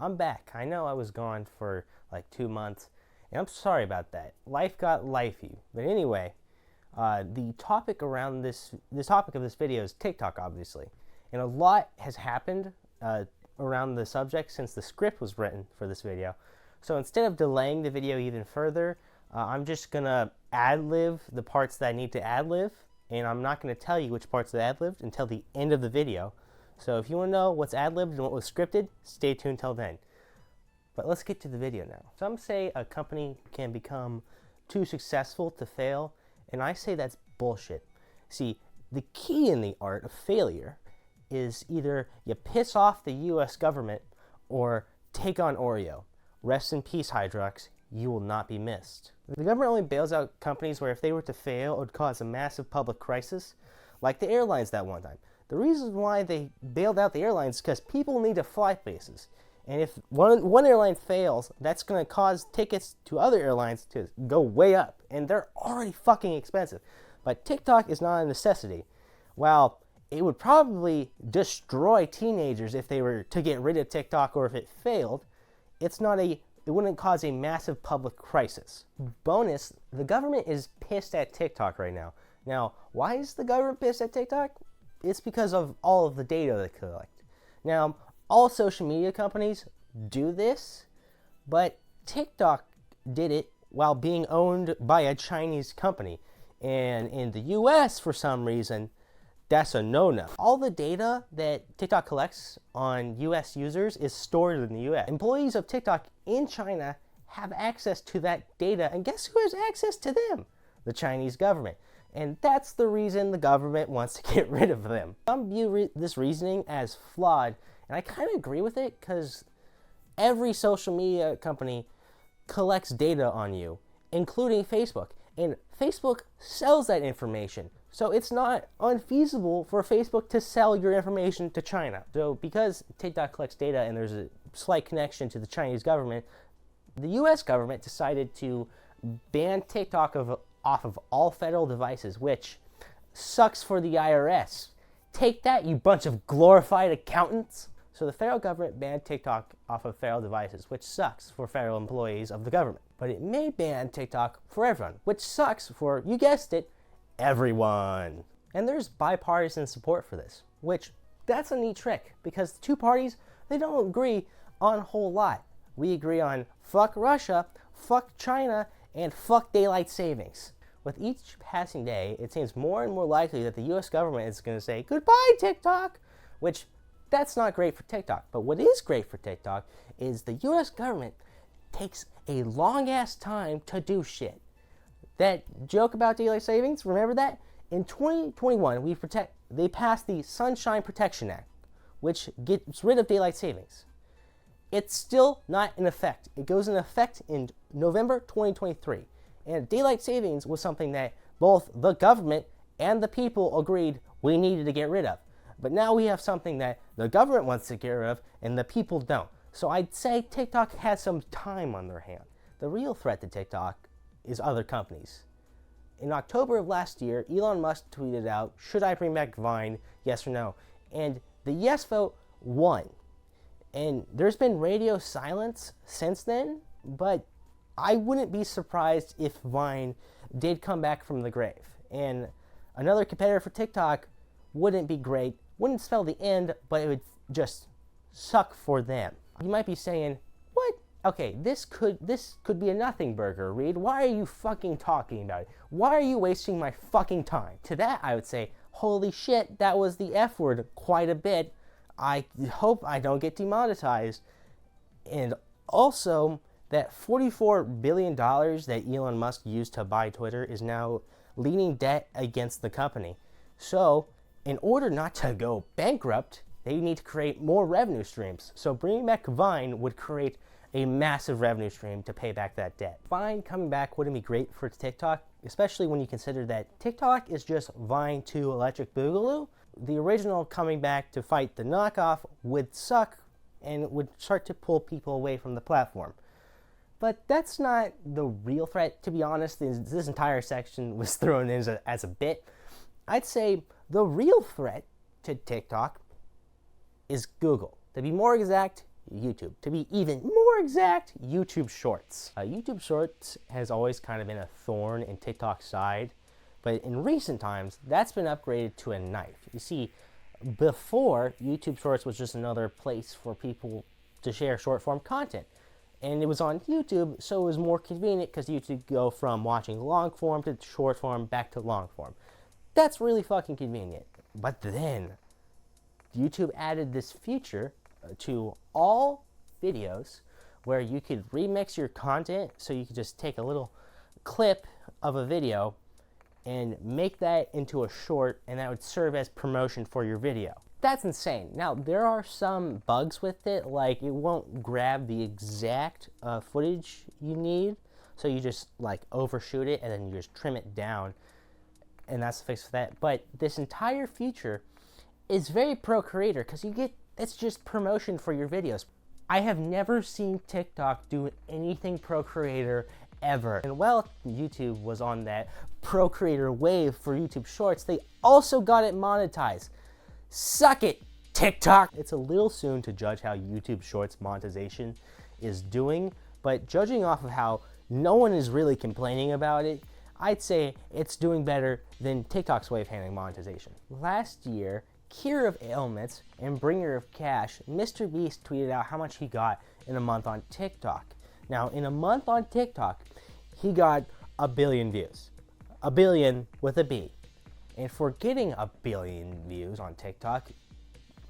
I'm back. I know I was gone for like 2 months, and I'm sorry about that. Life got lifey. But anyway, the topic around this topic of this video is TikTok, obviously, and a lot has happened around the subject since the script was written for this video. So instead of delaying the video even further, I'm just gonna ad-lib the parts that I need to ad-lib, and I'm not gonna tell you which parts are ad-libbed until the end of the video. So if you want to know what's ad-libbed and what was scripted, stay tuned till then. But let's get to the video now. Some say a company can become too successful to fail, and I say that's bullshit. See, the key in the art of failure is either you piss off the US government or take on Oreo. Rest in peace, Hydrox. You will not be missed. The government only bails out companies where if they were to fail, it would cause a massive public crisis, like the airlines that one time. The reason why they bailed out the airlines is because people need to fly places. And if one airline fails, that's going to cause tickets to other airlines to go way up. And they're already fucking expensive. But TikTok is not a necessity. While it would probably destroy teenagers if they were to get rid of TikTok or if it failed, it wouldn't cause a massive public crisis. Bonus, the government is pissed at TikTok right now. Now, why is the government pissed at TikTok? It's because of all of the data they collect. Now, all social media companies do this, but TikTok did it while being owned by a Chinese company. And in the US, for some reason, that's a no-no. All the data that TikTok collects on US users is stored in the US. Employees of TikTok in China have access to that data, and guess who has access to them? The Chinese government. And that's the reason the government wants to get rid of them. Some view this reasoning as flawed, and I kind of agree with it because every social media company collects data on you, including Facebook. And Facebook sells that information. So it's not unfeasible for Facebook to sell your information to China. So because TikTok collects data and there's a slight connection to the Chinese government, the US government decided to ban TikTok off of all federal devices, which sucks for the IRS. Take that, you bunch of glorified accountants. So the federal government banned TikTok off of federal devices, which sucks for federal employees of the government. But it may ban TikTok for everyone, which sucks for, you guessed it, everyone. And there's bipartisan support for this, which that's a neat trick because the two parties, they don't agree on a whole lot. We agree on fuck Russia, fuck China, and fuck daylight savings. With each passing day, it seems more and more likely that the US government is going to say, goodbye, TikTok, which that's not great for TikTok. But what is great for TikTok is the US government takes a long-ass time to do shit. That joke about daylight savings, remember that? In 2021, they passed the Sunshine Protection Act, which gets rid of daylight savings. It's still not in effect. It goes in effect in November 2023. And daylight savings was something that both the government and the people agreed we needed to get rid of. But now we have something that the government wants to get rid of and the people don't. So I'd say TikTok has some time on their hand. The real threat to TikTok is other companies. In October of last year, Elon Musk tweeted out, should I bring back Vine, yes or no? And the yes vote won. And there's been radio silence since then, but I wouldn't be surprised if Vine did come back from the grave. And another competitor for TikTok wouldn't be great, wouldn't spell the end, but it would just suck for them. You might be saying, what? Okay, this could be a nothing burger, Reid. Why are you fucking talking about it? Why are you wasting my fucking time? To that, I would say, holy shit, that was the F word quite a bit. I hope I don't get demonetized. And also, that $44 billion that Elon Musk used to buy Twitter is now leading debt against the company. So, in order not to go bankrupt, they need to create more revenue streams. So bringing back Vine would create a massive revenue stream to pay back that debt. Vine coming back wouldn't be great for TikTok, especially when you consider that TikTok is just Vine 2 Electric Boogaloo. The original coming back to fight the knockoff would suck and would start to pull people away from the platform. But that's not the real threat, to be honest. This entire section was thrown in as a bit. I'd say the real threat to TikTok is Google. To be more exact, YouTube. To be even more exact, YouTube Shorts. YouTube Shorts has always kind of been a thorn in TikTok's side, but in recent times, that's been upgraded to a knife. You see, before, YouTube Shorts was just another place for people to share short-form content. And it was on YouTube, so it was more convenient because you could go from watching long-form to short-form back to long-form. That's really fucking convenient. But then, YouTube added this feature to all videos where you could remix your content, so you could just take a little clip of a video and make that into a short, and that would serve as promotion for your video. That's insane. Now, there are some bugs with it, like it won't grab the exact footage you need, so you just like overshoot it and then you just trim it down, and that's the fix for that. But this entire feature is very pro-creator because it's just promotion for your videos. I have never seen TikTok do anything pro-creator ever. And while YouTube was on that pro-creator wave for YouTube Shorts, they also got it monetized. Suck it, TikTok! It's a little soon to judge how YouTube Shorts monetization is doing, but judging off of how no one is really complaining about it, I'd say it's doing better than TikTok's way of handling monetization. Last year, cure of ailments and bringer of cash, Mr. Beast tweeted out how much he got in a month on TikTok. Now, in a month on TikTok, he got 1 billion views. 1 billion with a B. And for getting 1 billion views on TikTok,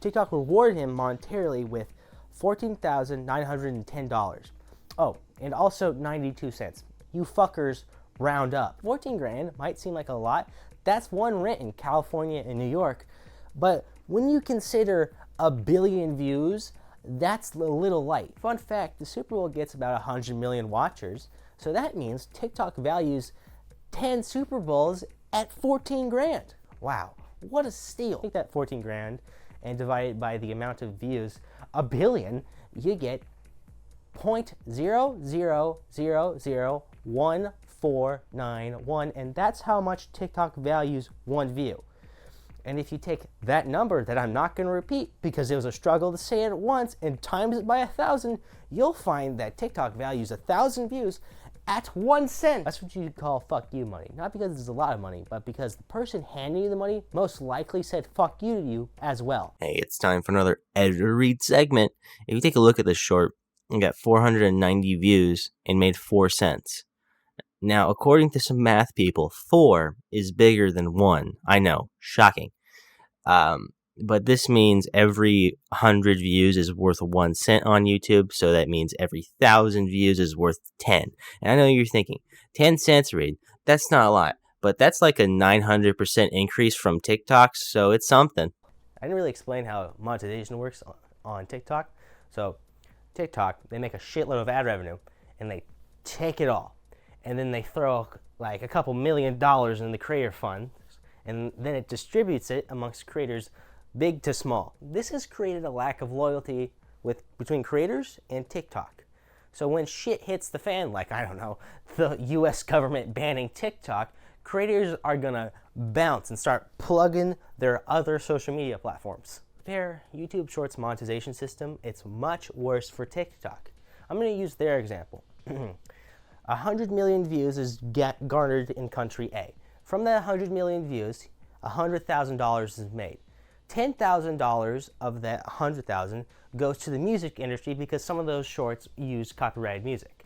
TikTok rewarded him monetarily with $14,910. Oh, and also 92 cents. You fuckers round up. 14 grand might seem like a lot. That's one rent in California and New York. But when you consider 1 billion views, that's a little light. Fun fact, the Super Bowl gets about 100 million watchers, so that means TikTok values 10 Super Bowls at 14 grand. Wow, what a steal. Take that 14 grand and divide it by the amount of views, 1 billion, you get 0.00001491, and that's how much TikTok values one view. And if you take that number that I'm not going to repeat because it was a struggle to say it at once and times it by 1,000, you'll find that TikTok values 1,000 views at 1 cent. That's what you'd call fuck you money. Not because it's a lot of money, but because the person handing you the money most likely said fuck you to you as well. Hey, it's time for another ItsReidgd segment. If you take a look at this short, it got 490 views and made 4 cents. Now, according to some math people, 4 is bigger than 1. I know, shocking. But this means every 100 views is worth 1 cent on YouTube, so that means every 1,000 views is worth 10. And I know you're thinking, 10 cents, Reid, that's not a lot, but that's like a 900% increase from TikTok, so it's something. I didn't really explain how monetization works on TikTok. So TikTok, they make a shitload of ad revenue, and they take it all. And then they throw like a couple $1 million in the creator fund, and then it distributes it amongst creators big to small. This has created a lack of loyalty between creators and TikTok. So when shit hits the fan, like, I don't know, the US government banning TikTok, creators are gonna bounce and start plugging their other social media platforms. Compare YouTube Shorts monetization system, it's much worse for TikTok. I'm gonna use their example. 100 million views is garnered in country A. From that 100 million views, $100,000 is made. $10,000 of that 100,000 goes to the music industry because some of those shorts use copyrighted music.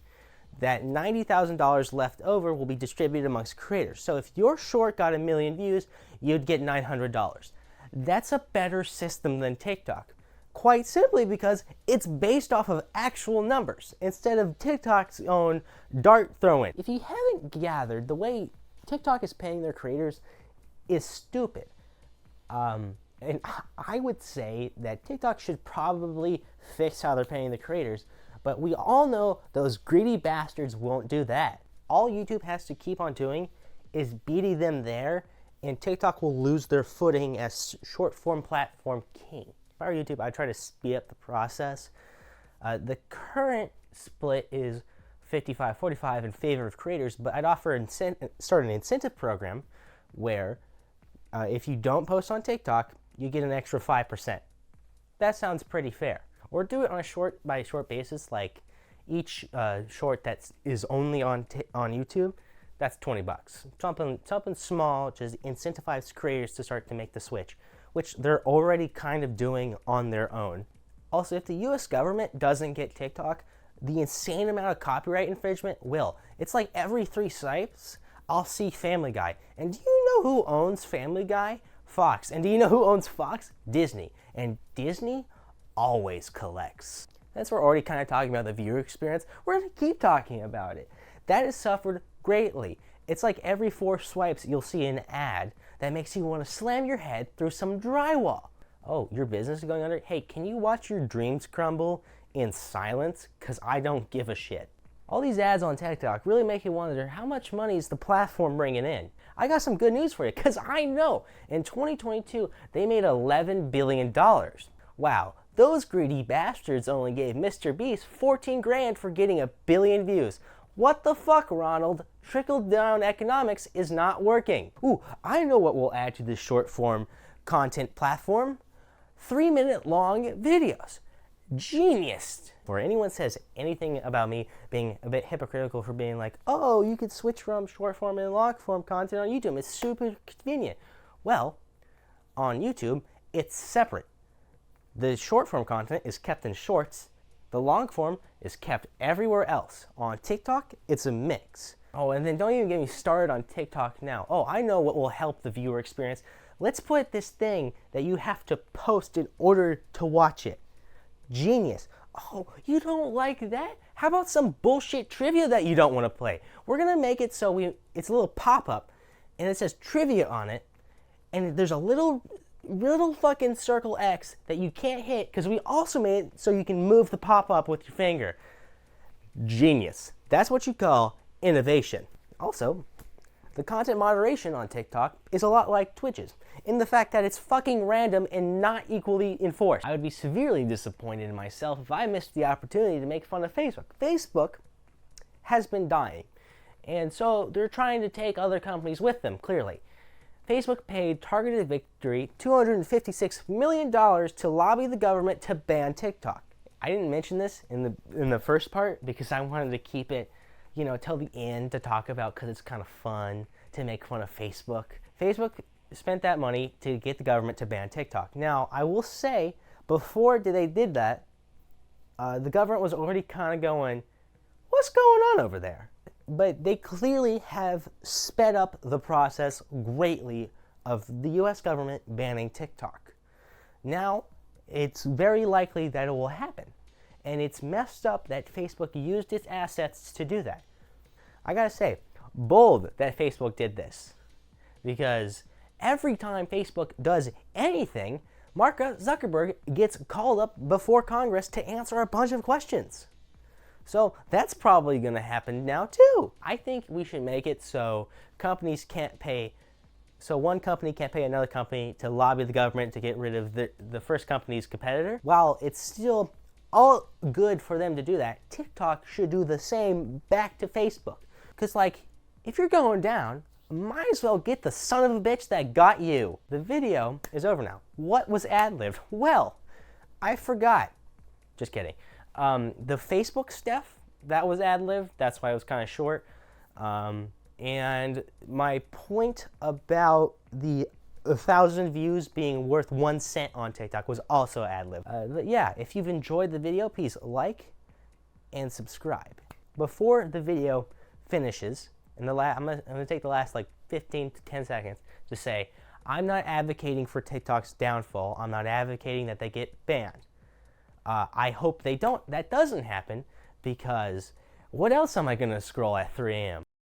That $90,000 left over will be distributed amongst creators. So if your short got 1 million views, you'd get $900. That's a better system than TikTok. Quite simply because it's based off of actual numbers instead of TikTok's own dart throwing. If you haven't gathered, the way TikTok is paying their creators is stupid. And I would say that TikTok should probably fix how they're paying the creators, but we all know those greedy bastards won't do that. All YouTube has to keep on doing is beating them there, and TikTok will lose their footing as short-form platform king. If I were YouTube, I'd try to speed up the process. The current split is 55-45 in favor of creators, but I'd start an incentive program where if you don't post on TikTok, you get an extra 5%. That sounds pretty fair. or do it on a short by short basis, like each short that is only on YouTube. That's $20. Something small, just incentivize creators to start to make the switch, which they're already kind of doing on their own. Also, if the US government doesn't get TikTok, the insane amount of copyright infringement will. It's like every 3 swipes, I'll see Family Guy. And do you know who owns Family Guy? Fox. And do you know who owns Fox? Disney. And Disney always collects. Since we're already kind of talking about the viewer experience, we're going to keep talking about it. That has suffered greatly. It's like every 4 swipes you'll see an ad that makes you want to slam your head through some drywall. Oh, your business is going under? Hey, can you watch your dreams crumble in silence? Because I don't give a shit. All these ads on TikTok really make you wonder how much money is the platform bringing in. I got some good news for you, because I know in 2022 they made $11 billion. Wow, those greedy bastards only gave Mr. Beast 14 grand for getting 1 billion views. What the fuck, Ronald? Trickle-down economics is not working. Ooh, I know what we'll add to this short-form content platform. 3-minute long videos. Genius. Or anyone says anything about me being a bit hypocritical for being like, oh, you could switch from short-form and long-form content on YouTube. It's super convenient. Well, on YouTube, it's separate. The short-form content is kept in shorts. The long form is kept everywhere else. On TikTok, it's a mix. Oh, and then don't even get me started on TikTok now. Oh, I know what will help the viewer experience. Let's put this thing that you have to post in order to watch it. Genius. Oh, you don't like that? How about some bullshit trivia that you don't want to play? We're going to make it so it's a little pop-up, and it says trivia on it, and there's a little fucking circle X that you can't hit, because we also made it so you can move the pop-up with your finger. Genius. That's what you call innovation. Also, the content moderation on TikTok is a lot like Twitch's, in the fact that it's fucking random and not equally enforced. I would be severely disappointed in myself if I missed the opportunity to make fun of Facebook. Facebook has been dying, and so they're trying to take other companies with them, clearly. Facebook paid Targeted Victory $256 million to lobby the government to ban TikTok. I didn't mention this in the first part because I wanted to keep it, till the end to talk about, because it's kind of fun to make fun of Facebook. Facebook spent that money to get the government to ban TikTok. Now, I will say, before they did that, the government was already kind of going, what's going on over there? But they clearly have sped up the process greatly of the US government banning TikTok. Now, it's very likely that it will happen. And it's messed up that Facebook used its assets to do that. I gotta say, bold that Facebook did this. Because every time Facebook does anything, Mark Zuckerberg gets called up before Congress to answer a bunch of questions. So that's probably going to happen now too. I think we should make it so companies can't pay, so one company can't pay another company to lobby the government to get rid of the first company's competitor. While it's still all good for them to do that, TikTok should do the same back to Facebook. Because, if you're going down, might as well get the son of a bitch that got you. The video is over now. What was ad-libbed? Well, I forgot. Just kidding. The Facebook stuff, that was ad-libbed. That's why it was kind of short. And my point about the 1,000 views being worth 1 cent on TikTok was also ad-libbed. Yeah, if you've enjoyed the video, please like and subscribe. Before the video finishes, I'm gonna take the last 15 to 10 seconds to say, I'm not advocating for TikTok's downfall. I'm not advocating that they get banned. I hope that doesn't happen, because what else am I gonna scroll at 3 a.m.?